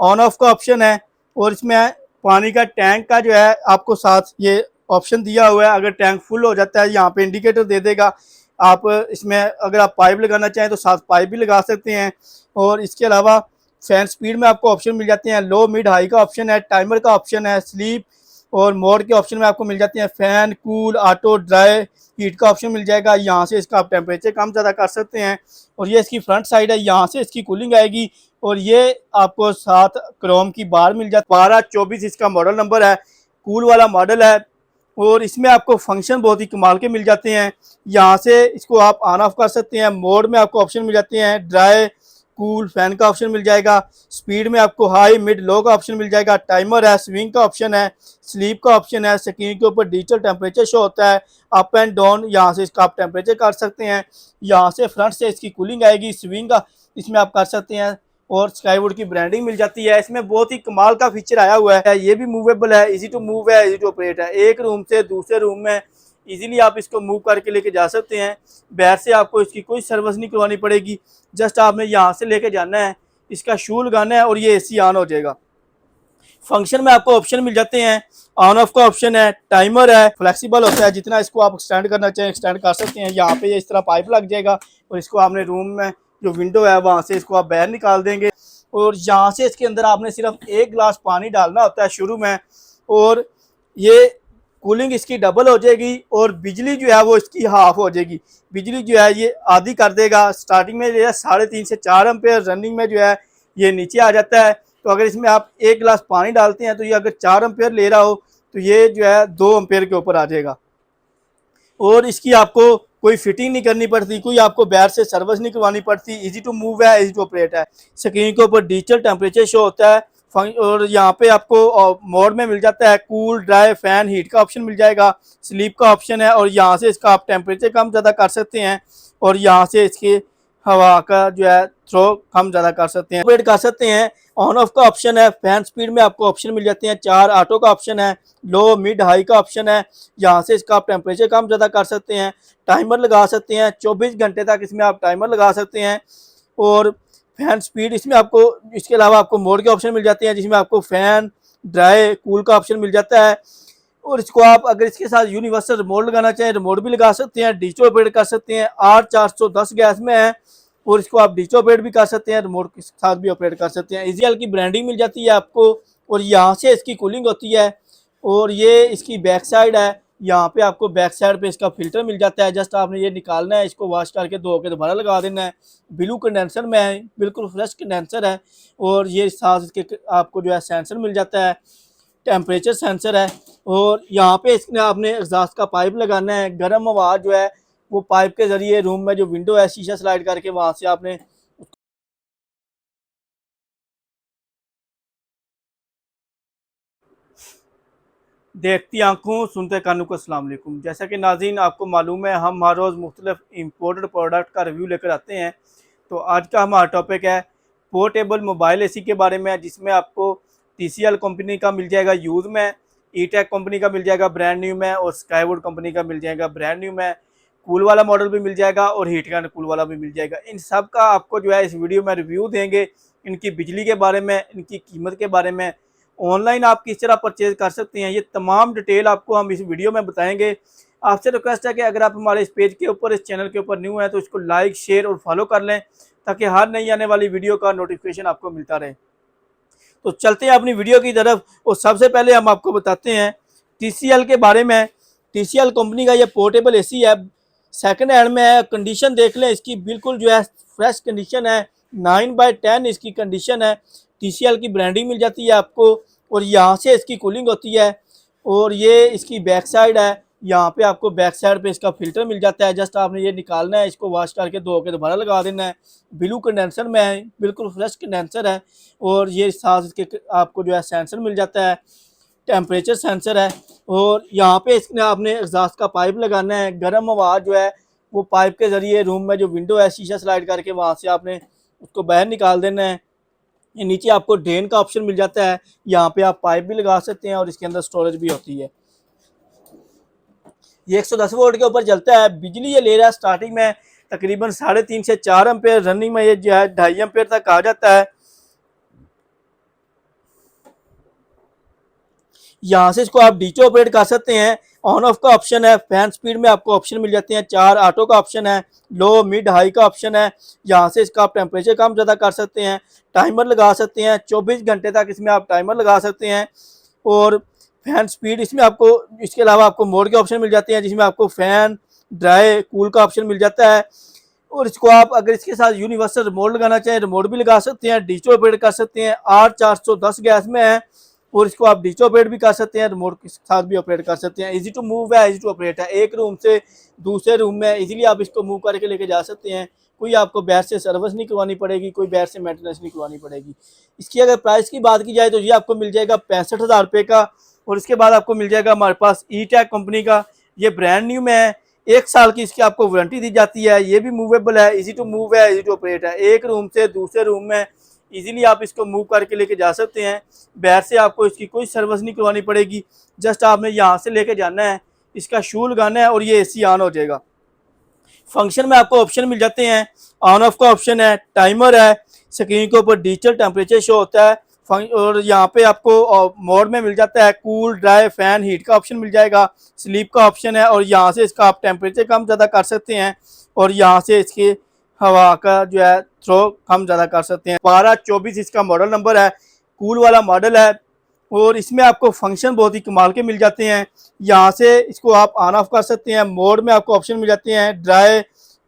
On off का option है, और इसमें पानी का टैंक का जो है आपको साथ ये ऑप्शन दिया हुआ है। अगर टैंक फुल हो जाता है यहाँ पे इंडिकेटर दे देगा। आप इसमें अगर आप पाइप लगाना चाहें तो साथ पाइप भी लगा सकते हैं। और इसके अलावा फैन स्पीड में आपको ऑप्शन मिल जाते हैं, लो मिड हाई का ऑप्शन है, टाइमर का ऑप्शन है, स्लीप और मोड के ऑप्शन में आपको मिल जाते हैं। Fan, cool, auto, dry, heat का ऑप्शन मिल जाएगा। यहाँ से इसका आप टेम्परेचर कम ज़्यादा कर सकते हैं। और ये इसकी फ्रंट साइड है, यहाँ से इसकी कूलिंग आएगी। और ये आपको साथ क्रोम की बार मिल जाती है। 1224 इसका मॉडल नंबर है, कूल वाला मॉडल है। और इसमें आपको फंक्शन बहुत ही कमाल के मिल जाते हैं। यहाँ से इसको आप ऑन ऑफ कर सकते हैं। मोड में आपको ऑप्शन मिल जाते हैं, ड्राई, कूल, फैन का ऑप्शन मिल जाएगा। स्पीड में आपको हाई, मिड, लो का ऑप्शन मिल जाएगा। टाइमर है, स्विंग का ऑप्शन है, स्लीप का ऑप्शन है। स्क्रीन के ऊपर डिजिटल टेम्परेचर शो होता है, अप एंड डाउन, यहाँ से इसका आप टेम्परेचर कर सकते हैं। यहाँ से फ्रंट से इसकी कूलिंग आएगी, स्विंग का इसमें आप कर सकते हैं। और स्काईवुड की ब्रांडिंग मिल जाती है। इसमें बहुत ही कमाल का फीचर आया हुआ है। ये भी मूवेबल है, इजी टू मूव है, इजी टू ऑपरेट है। एक रूम से दूसरे रूम में इजीली आप इसको मूव करके लेके जा सकते हैं। बाहर से आपको इसकी कोई सर्विस नहीं करवानी पड़ेगी। जस्ट आपने यहाँ से लेके जाना है, इसका शू लगाना है और ये एसी ऑन हो जाएगा। फंक्शन में आपको ऑप्शन मिल जाते हैं, ऑन ऑफ का ऑप्शन है, टाइमर है, फ्लेक्सिबल होता है, जितना इसको आप एक्सटेंड करना चाहें एक्सटेंड कर सकते हैं। यहाँ पे इस तरह पाइप लग जाएगा और इसको आपने रूम में जो विंडो है वहाँ से इसको आप बाहर निकाल देंगे। और यहाँ से इसके अंदर आपने सिर्फ 1 गिलास पानी डालना होता है शुरू में, और ये कूलिंग इसकी डबल हो जाएगी और बिजली जो है वो इसकी हाफ हो जाएगी। बिजली जो है ये आधी कर देगा। स्टार्टिंग में जो है 3.5 से 4 एम्पेयर, रनिंग में जो है ये नीचे आ जाता है। तो अगर इसमें आप 1 गिलास पानी डालते हैं तो ये अगर 4 एम्पेयर ले रहा हो तो ये जो है 2 एम्पेयर के ऊपर आ जाएगा। और इसकी आपको कोई फिटिंग नहीं करनी पड़ती, कोई आपको बाहर से सर्विस नहीं करवानी पड़ती। इजी टू मूव है, इजी टू ऑपरेट है। स्क्रीन के ऊपर डिजिटल टेम्परेचर शो होता है। और यहाँ पे आपको मोड में मिल जाता है कूल, ड्राई, फैन, हीट का ऑप्शन मिल जाएगा। स्लीप का ऑप्शन है और यहाँ से इसका आप टेम्परेचर कम ज़्यादा कर सकते हैं। और यहाँ से इसकी हवा का जो है थ्रो कम ज़्यादा कर सकते हैं, ऑपरेट कर सकते हैं। ऑन ऑफ का ऑप्शन है। फैन स्पीड में आपको ऑप्शन मिल जाते हैं 4, ऑटो का ऑप्शन है, लो, मिड, हाई का ऑप्शन है। यहाँ से इसका आप टेम्परेचर कम ज़्यादा कर सकते हैं। टाइमर लगा सकते हैं, 24 घंटे तक इसमें आप टाइमर लगा सकते हैं। और फैन स्पीड इसमें आपको, इसके अलावा आपको मोड के ऑप्शन मिल जाते हैं जिसमें आपको फैन, ड्राई, कूल का ऑप्शन मिल जाता है। और इसको आप अगर इसके साथ यूनिवर्सल रिमोट लगाना चाहें रिमोट भी लगा सकते हैं, डिजिटल ऑपरेट कर सकते हैं। 8410 गैस में है और इसको आप डिजिटल ऑपरेट भी कर सकते हैं, रिमोट के साथ भी ऑपरेट कर सकते हैं। इजीएल की ब्रांडिंग मिल जाती है आपको और यहाँ से इसकी कूलिंग होती है। और ये इसकी बैक साइड है, यहाँ पे आपको बैक साइड पे इसका फिल्टर मिल जाता है। जस्ट आपने ये निकालना है, इसको वॉश करके धो के दोबारा लगा देना है। ब्लू कंडेंसर में है, बिल्कुल फ्रेश कंडेंसर है। और ये साथ इसके आपको जो है सेंसर मिल जाता है, टेम्परेचर सेंसर है। और यहाँ पे इसमें आपने एग्जॉस्ट का पाइप लगाना है। गर्म हवा जो है वो पाइप के जरिए रूम में जो विंडो है शीशा स्लाइड करके वहाँ से आपने देखती आंखों सुनते कानों को अस्सलाम वालेकुम। जैसा कि नाज़रीन आपको मालूम है हम हर रोज़ मुख्तलिफ इम्पोर्टेड प्रोडक्ट का रिव्यू लेकर आते हैं। तो आज का हमारा टॉपिक है पोर्टेबल मोबाइल एसी के बारे में, जिसमें आपको TCL कंपनी का मिल जाएगा यूज़ में, ईटेक कंपनी का मिल जाएगा ब्रांड न्यू में, और स्काईवुड कंपनी का मिल जाएगा ब्रांड न्यू में। कूल वाला मॉडल भी मिल जाएगा और हीट का कूल वाला भी मिल जाएगा। इन सब का आपको जो है इस वीडियो में रिव्यू देंगे, इनकी बिजली के बारे में, इनकी कीमत के बारे में, ऑनलाइन आप किस तरह परचेज कर सकते हैं, ये तमाम डिटेल आपको हम इस वीडियो में बताएंगे। आपसे रिक्वेस्ट है कि अगर आप हमारे इस पेज के ऊपर, इस चैनल के ऊपर न्यू हैं तो इसको लाइक, शेयर और फॉलो कर लें ताकि हर नई आने वाली वीडियो का नोटिफिकेशन आपको मिलता रहे। तो चलते हैं अपनी वीडियो की तरफ। और सबसे पहले हम आपको बताते हैं TCL के बारे में। TCL कंपनी का ये पोर्टेबल एसी है, सेकंड हैंड में है। कंडीशन देख लें इसकी, बिल्कुल जो है फ्रेश कंडीशन है, 9/10 इसकी कंडीशन है। TCL की ब्रांडिंग मिल जाती है आपको और यहाँ से इसकी कूलिंग होती है। और ये इसकी बैक साइड है, यहाँ पे आपको बैक साइड पे इसका फिल्टर मिल जाता है। जस्ट आपने ये निकालना है, इसको वॉश करके धो के दोबारा लगा देना है। ब्लू कंडेंसर में है, बिल्कुल फ्रेश कंडेंसर है। और ये साथ इसके आपको जो है सेंसर मिल जाता है, टेम्परेचर सेंसर है। और यहाँ पे इसमें आपने एग्जॉस्ट का पाइप लगाना है। गर्म हवा जो है वो पाइप के ज़रिए रूम में जो विंडो है शीशा स्लाइड करके वहाँ से आपने उसको बाहर निकाल देना है। ये नीचे आपको ड्रेन का ऑप्शन मिल जाता है, यहाँ पे आप पाइप भी लगा सकते हैं और इसके अंदर स्टोरेज भी होती है। ये 110 वोल्ट के ऊपर चलता है। बिजली ये ले रहा है स्टार्टिंग में तकरीबन 3.5 से 4 एम्पेयर, रनिंग में ये जो है 2.5 एम्पेयर तक आ जाता है। यहाँ से इसको आप डीचे ऑपरेट कर सकते हैं। ऑन ऑफ का ऑप्शन है, फैन स्पीड में आपको ऑप्शन मिल जाते हैं 4, ऑटो का ऑप्शन है, लो मिड हाई का ऑप्शन है। यहाँ से इसका आप टेम्परेचर कम ज़्यादा कर सकते हैं, टाइमर लगा सकते हैं, 24 घंटे तक इसमें आप टाइमर लगा सकते हैं। और फैन स्पीड इसमें आपको, इसके अलावा आपको मोड के ऑप्शन मिल जाते हैं जिसमें आपको फैन, ड्राई, कूल का ऑप्शन मिल जाता है। और इसको आप अगर इसके साथ यूनिवर्सल रिमोट लगाना चाहें रिमोट भी लगा सकते हैं, डीचे ऑपरेट कर सकते हैं। R410 गैस में है और इसको आप डीचे ऑपरेट भी कर सकते हैं, रिमोट के साथ भी ऑपरेट कर सकते हैं। इजी टू मूव है, इजी टू ऑपरेट है, एक रूम से दूसरे रूम में इजीली आप इसको मूव करके लेके जा सकते हैं। कोई आपको बैर से सर्विस नहीं करवानी पड़ेगी, कोई बैर से मेंटेनेंस नहीं करवानी पड़ेगी। इसकी अगर प्राइस की बात की जाए तो ये आपको मिल जाएगा 65,000 रुपये का। और इसके बाद आपको मिल जाएगा हमारे पास ई-टेक कंपनी का, ये ब्रांड न्यू में है, 1 साल की इसकी आपको वारंटी दी जाती है। ये भी मूवेबल है, इजी टू मूव है, इजी टू ऑपरेट है, एक रूम से दूसरे रूम में इजीली आप इसको मूव करके लेके जा सकते हैं। बाहर से आपको इसकी कोई सर्विस नहीं करवानी पड़ेगी, जस्ट आपने यहाँ से लेके जाना है, इसका शू लगाना है और ये एसी ऑन हो जाएगा। फंक्शन में आपको ऑप्शन मिल जाते हैं, ऑन ऑफ का ऑप्शन है, टाइमर है, स्क्रीन के ऊपर डिजिटल टेम्परेचर शो होता है। और यहाँ पे आपको मोड में मिल जाता है कूल, ड्राई, फैन, हीट का ऑप्शन मिल जाएगा, स्लीप का ऑप्शन है। और यहाँ से इसका आप टेम्परेचर कम ज़्यादा कर सकते हैं और यहाँ से इसकी हवा का जो है थ्रो कम ज़्यादा कर सकते हैं। 1224 इसका मॉडल नंबर है, कूल वाला मॉडल है। और इसमें आपको फंक्शन बहुत ही कमाल के मिल जाते हैं। यहाँ से इसको आप ऑन ऑफ कर सकते हैं, मोड में आपको ऑप्शन मिल जाते हैं, ड्राई,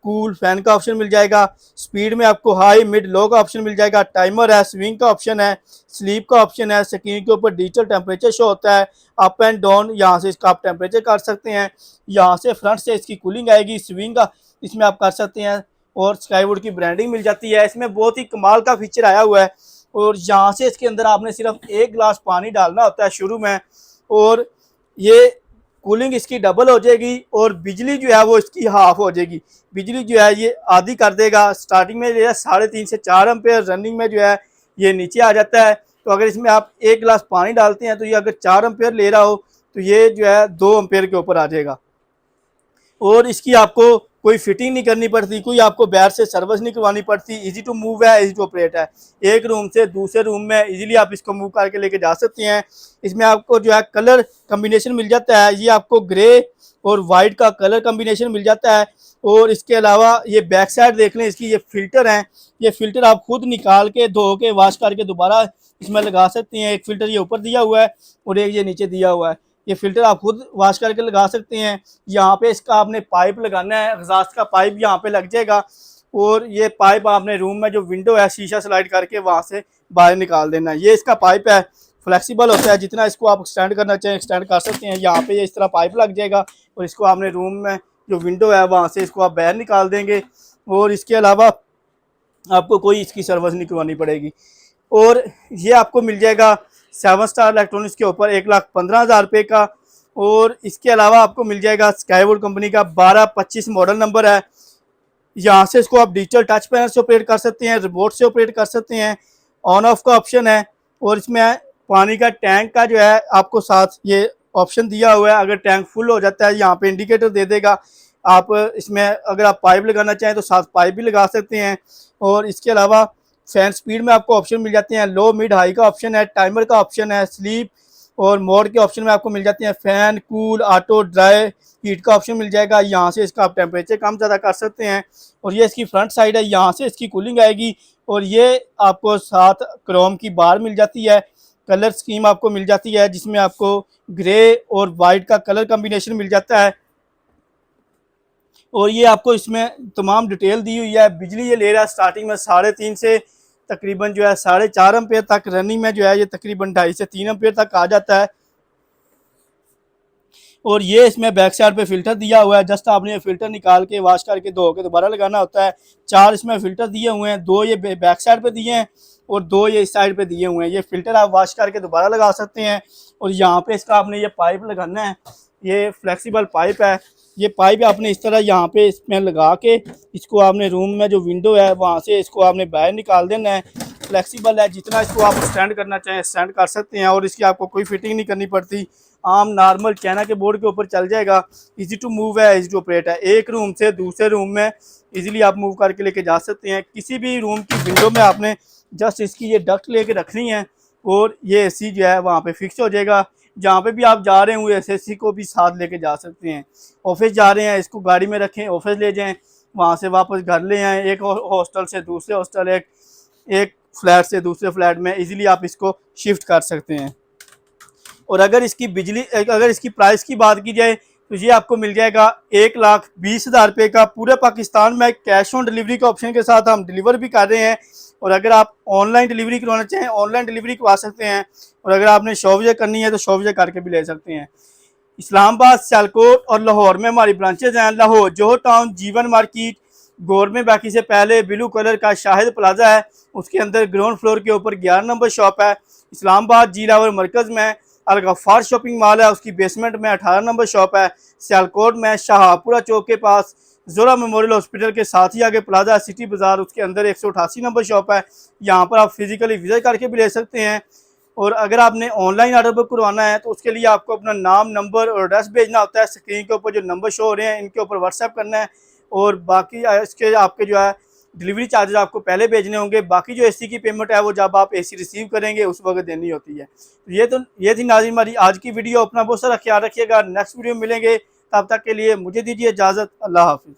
कूल, फैन का ऑप्शन मिल जाएगा, स्पीड में आपको हाई, मिड, लो का ऑप्शन मिल जाएगा, टाइमर है, स्विंग का ऑप्शन है, स्लीप का ऑप्शन है, स्क्रीन के ऊपर डिजिटल टेम्परेचर शो होता है, अप एंड डाउन, यहाँ से इसका आप टेम्परेचर कर सकते हैं। यहाँ से फ्रंट से इसकी कूलिंग आएगी, स्विंग का इसमें आप कर सकते हैं और स्काईवुड की ब्रांडिंग मिल जाती है। इसमें बहुत ही कमाल का फीचर आया हुआ है। और यहाँ से इसके अंदर आपने सिर्फ 1 गिलास पानी डालना होता है शुरू में और ये कूलिंग इसकी डबल हो जाएगी और बिजली जो है वो इसकी हाफ हो जाएगी। बिजली जो है ये आधी कर देगा। स्टार्टिंग में जो है 3.5 से 4 एम्पेयर, रनिंग में जो है ये नीचे आ जाता है। तो अगर इसमें आप 1 गिलास पानी डालते हैं तो ये अगर 4 एम्पेयर ले रहा हो तो ये जो है 2 एम्पेयर के ऊपर आ जाएगा। और इसकी आपको कोई फिटिंग नहीं करनी पड़ती, कोई आपको बाहर से सर्विस नहीं करवानी पड़ती, इजी टू मूव है, इजी टू ऑपरेट है, एक रूम से दूसरे रूम में इजीली आप इसको मूव करके लेके जा सकते हैं। इसमें आपको जो है कलर कम्बिनेशन मिल जाता है, ये आपको ग्रे और वाइट का कलर कम्बिनेशन मिल जाता है। और इसके अलावा ये बैक साइड देख लें, इसकी ये फिल्टर हैं, ये फिल्टर आप खुद निकाल के धो के वॉश करके दोबारा इसमें लगा सकते हैं। एक फिल्टर ये ऊपर दिया हुआ है और एक ये नीचे दिया हुआ है, ये फिल्टर आप खुद वॉश करके लगा सकते हैं। यहाँ पे इसका आपने पाइप लगाना है, एग्जॉस्ट का पाइप यहाँ पे लग जाएगा और ये पाइप आपने रूम में जो विंडो है शीशा स्लाइड करके वहाँ से बाहर निकाल देना है। ये इसका पाइप है, फ्लेक्सिबल होता है, जितना इसको आप एक्सटेंड करना चाहें एक्सटेंड कर सकते हैं। यहाँ पे ये इस तरह पाइप लग जाएगा और इसको आपने रूम में जो विंडो है वहाँ से इसको आप बाहर निकाल देंगे और इसके अलावा आपको कोई इसकी सर्विस नहीं करवानी पड़ेगी। और ये आपको मिल जाएगा 7 स्टार इलेक्ट्रॉनिक्स के ऊपर 1,15,000 रुपये का। और इसके अलावा आपको मिल जाएगा स्काईवुड कंपनी का 1225 मॉडल नंबर है। यहाँ से इसको आप डिजिटल टच पैनल से ऑपरेट कर सकते हैं, रिमोट से ऑपरेट कर सकते हैं, ऑन ऑफ का ऑप्शन है। और इसमें पानी का टैंक का जो है आपको साथ ये ऑप्शन दिया हुआ है, अगर टैंक फुल हो जाता है यहाँ पे इंडिकेटर दे देगा। आप इसमें अगर आप पाइप लगाना चाहें तो साथ पाइप भी लगा सकते हैं। और इसके अलावा फैन स्पीड में आपको ऑप्शन मिल जाते हैं, लो, मिड, हाई का ऑप्शन है, टाइमर का ऑप्शन है, स्लीप और मोड के ऑप्शन में आपको मिल जाते हैं fan, cool, auto, dry, heat का ऑप्शन मिल जाएगा। यहाँ से इसका आप टेम्परेचर कम ज़्यादा कर सकते हैं। और ये इसकी फ्रंट साइड है, यहाँ से इसकी कूलिंग आएगी। और ये आपको साथ क्रोम की बार मिल जाती है, कलर स्कीम आपको मिल जाती है जिसमें आपको ग्रे और वाइट का कलर कम्बिनेशन मिल जाता है। और ये आपको इसमें तमाम डिटेल दी हुई है। बिजली ये ले रहा है स्टार्टिंग में 3.5 से तकरीबन जो है 4.5 एम्पेयर तक, रनिंग में जो है ये तकरीबन 2.5 से 3 एम्पेयर तक आ जाता है। और ये इसमें बैक साइड पे फिल्टर दिया हुआ है, जस्ट आपने ये फिल्टर निकाल के वॉश करके धो के दोबारा लगाना होता है। 4 इसमें फिल्टर दिए हुए हैं, 2 ये बैक साइड पे दिए हैं और 2 ये इस साइड पे दिए हुए हैं। ये फिल्टर आप वॉश करके दोबारा लगा सकते हैं। और यहाँ पे इसका आपने ये पाइप लगाना है, ये फ्लेक्सिबल पाइप है। ये पाइप आपने इस तरह यहाँ पे इसमें लगा के इसको आपने रूम में जो विंडो है वहाँ से इसको आपने बाहर निकाल देना है। फ्लेक्सिबल है, जितना इसको आप स्टैंड करना चाहें स्टैंड कर सकते हैं और इसकी आपको कोई फिटिंग नहीं करनी पड़ती, आम नॉर्मल चाइना के बोर्ड के ऊपर चल जाएगा। इजी टू मूव है, इजी टू ऑपरेट है, एक रूम से दूसरे रूम में इजीली आप मूव करके लेके जा सकते हैं। किसी भी रूम की विंडो में आपने जस्ट इसकी ये डक्ट लेके रखनी है और ये एसी जो है वहाँ पे फिक्स हो जाएगा। जहाँ पे भी आप जा रहे हैं एसएससी को भी साथ लेके जा सकते हैं। ऑफिस जा रहे हैं, इसको गाड़ी में रखें, ऑफिस ले जाएं, वहाँ से वापस घर ले आएँ, एक हॉस्टल से दूसरे हॉस्टल, एक एक फ्लैट से दूसरे फ्लैट में इजीली आप इसको शिफ्ट कर सकते हैं। और अगर इसकी प्राइस की बात की जाए तो ये आपको मिल जाएगा 1,20,000 रुपये का। पूरे पाकिस्तान में कैश ऑन डिलीवरी के ऑप्शन के साथ हम डिलीवर भी कर रहे हैं। और अगर आप ऑनलाइन डिलीवरी करवाना चाहें, ऑनलाइन डिलीवरी करवा सकते हैं। और अगर आपने शॉप विजिट करनी है तो शॉप विजिट करके भी ले सकते हैं। इस्लामाबाद, सियालकोट और लाहौर में हमारी ब्रांचेज हैं। लाहौर जोहर टाउन, जीवन मार्केट, गवर्नमेंट बाकी से पहले ब्लू कलर का शाहिद प्लाजा है, उसके अंदर ग्राउंड फ्लोर के ऊपर 11 नंबर शॉप है। इस्लामाबाद जीलावर मरकज़ में अल गफ्फार शॉपिंग मॉल है, उसकी बेसमेंट में 18 नंबर शॉप है। सियालकोट में शाहपुरा चौक के पास जोरा मेमोरियल हॉस्पिटल के साथ ही आगे प्लाजा सिटी बाज़ार, उसके अंदर 188 नंबर शॉप है। यहाँ पर आप फिजिकली विजिट करके भी ले सकते हैं। और अगर आपने ऑनलाइन ऑर्डर बुक करवाना है तो उसके लिए आपको अपना नाम, नंबर और एड्रेस भेजना होता है। स्क्रीन के ऊपर जो नंबर शो हो रहे हैं इनके ऊपर व्हाट्सएप करना है। और बाकी इसके आपके जो है डिलीवरी चार्जेस आपको पहले भेजने होंगे। बाकी जो एसी की पेमेंट है वो जब आप एसी रिसीव करेंगे उस वक्त देनी होती है। ये थी नाज़रीन हमारी आज की वीडियो। अपना बहुत सारा ख्याल रखिएगा। नेक्स्ट वीडियो में मिलेंगे, तब तक के लिए मुझे दीजिए इजाज़त। अल्लाह हाफिज़।